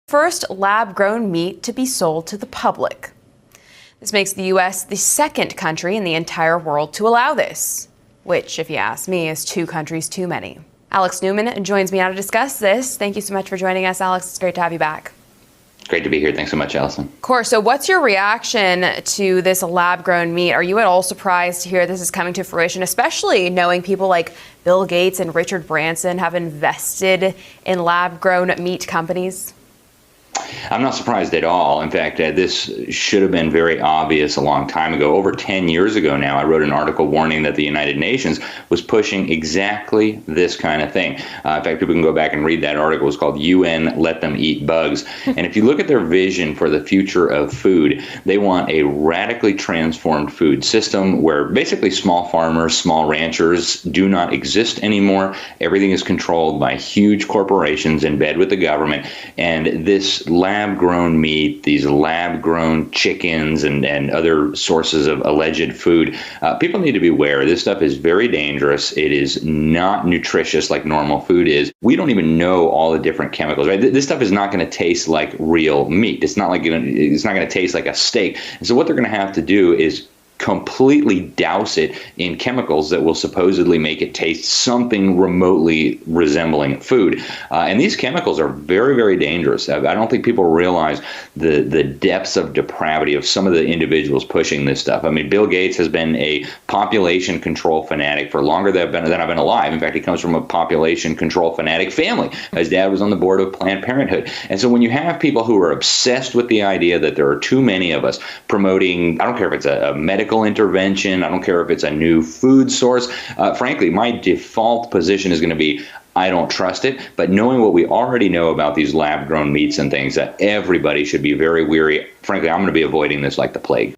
First lab-grown meat to be sold to the public. This makes the U.S. the second country in the entire world to allow this, which, if you ask me, is 2 countries too many. Alex Newman joins me now to discuss this. Thank you so much for joining us, Alex. It's great to have you back. Great to be here. Thanks so much, Allison. Of course. So what's your reaction to this lab-grown meat? Are you at all surprised to hear this is coming to fruition, especially knowing people like Bill Gates and Richard Branson have invested in lab-grown meat companies? I'm not surprised at all. In fact, this should have been very obvious a long time ago. Over 10 years ago now, I wrote an article warning that the United Nations was pushing exactly this kind of thing. In fact, people can go back and read that article. It's called UN Let Them Eat Bugs. And if you look at their vision for the future of food, they want a radically transformed food system where basically small farmers, small ranchers do not exist anymore. Everything is controlled by huge corporations in bed with the government. And this lab-grown meat, these lab-grown chickens and other sources of alleged food, people need to be aware. This stuff is very dangerous. It is not nutritious like normal food is. We don't even know all the different chemicals, right? This stuff is not going to taste like real meat. It's not going to taste like a steak. And so what they're going to have to do is completely douse it in chemicals that will supposedly make it taste something remotely resembling food. And these chemicals are very, very dangerous. I don't think people realize the depths of depravity of some of the individuals pushing this stuff. I mean, Bill Gates has been a population control fanatic for longer than I've been alive. In fact, he comes from a population control fanatic family. His dad was on the board of Planned Parenthood. And so when you have people who are obsessed with the idea that there are too many of us promoting, I don't care if it's a medical intervention, I don't care if it's a new food source. Frankly, my default position is going to be, I don't trust it. But knowing what we already know about these lab-grown meats and things, that everybody should be very weary. Frankly, I'm going to be avoiding this like the plague.